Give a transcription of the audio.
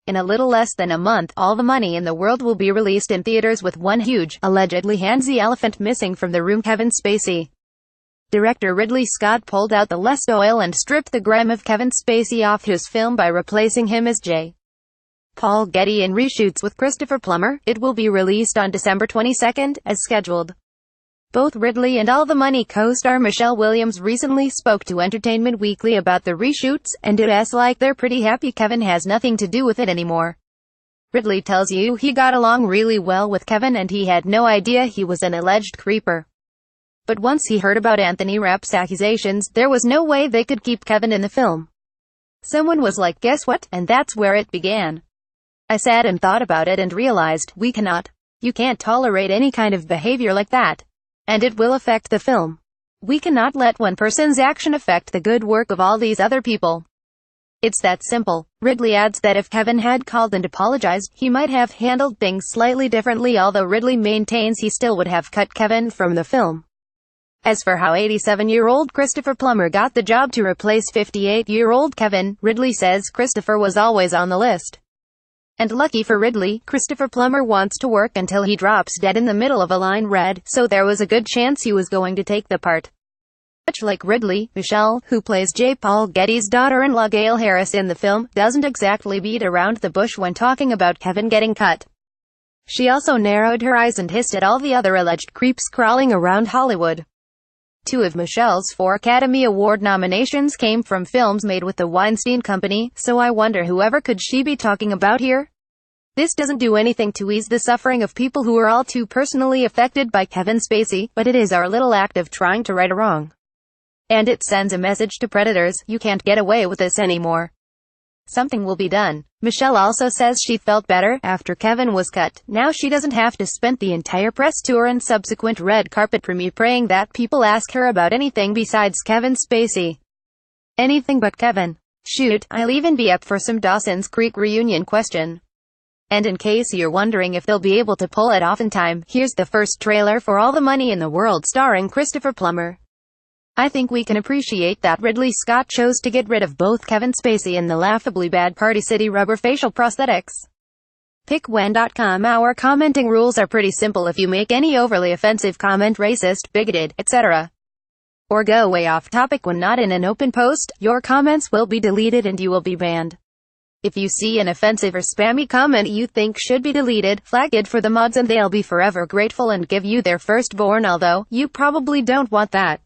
In a little less than a month, All the Money in the World will be released in theaters with one huge, allegedly handsy elephant missing from the room: Kevin Spacey. Director Ridley Scott pulled out the Lestoil and stripped the grime of Kevin Spacey off his film by replacing him as J. Paul Getty in reshoots with Christopher Plummer. It will be released on December 22nd, as scheduled. Both Ridley and All the Money co-star Michelle Williams recently spoke to Entertainment Weekly about the reshoots, and it's like they're pretty happy Kevin has nothing to do with it anymore. Ridley tells you he got along really well with Kevin and he had no idea he was an alleged creeper. But once he heard about Anthony Rapp's accusations, there was no way they could keep Kevin in the film. Someone was like, guess what? And that's where it began. I sat and thought about it and realized, we cannot. You can't tolerate any kind of behavior like that. And it will affect the film. We cannot let one person's action affect the good work of all these other people. It's that simple. Ridley adds that if Kevin had called and apologized, he might have handled things slightly differently, although Ridley maintains he still would have cut Kevin from the film. As for how 87-year-old Christopher Plummer got the job to replace 58-year-old Kevin, Ridley says Christopher was always on the list. And lucky for Ridley, Christopher Plummer wants to work until he drops dead in the middle of a line read, so there was a good chance he was going to take the part. Much like Ridley, Michelle, who plays J. Paul Getty's daughter-in-law Gail Harris in the film, doesn't exactly beat around the bush when talking about Kevin getting cut. She also narrowed her eyes and hissed at all the other alleged creeps crawling around Hollywood. 2 of Michelle's 4 Academy Award nominations came from films made with the Weinstein Company, so I wonder whoever could she be talking about here? This doesn't do anything to ease the suffering of people who are all too personally affected by Kevin Spacey, but it is our little act of trying to right a wrong. And it sends a message to predators: you can't get away with this anymore. Something will be done. Michelle also says she felt better after Kevin was cut. Now she doesn't have to spend the entire press tour and subsequent red carpet premiere praying that people ask her about anything besides Kevin Spacey. Anything but Kevin. Shoot, I'll even be up for some Dawson's Creek reunion question. And in case you're wondering if they'll be able to pull it off in time, here's the first trailer for All the Money in the World starring Christopher Plummer. I think we can appreciate that Ridley Scott chose to get rid of both Kevin Spacey and the laughably bad Party City rubber facial prosthetics. Pickwen.com. Our commenting rules are pretty simple. If you make any overly offensive comment, racist, bigoted, etc., or go way off topic when not in an open post, your comments will be deleted and you will be banned. If you see an offensive or spammy comment you think should be deleted, flag it for the mods and they'll be forever grateful and give you their firstborn, although you probably don't want that.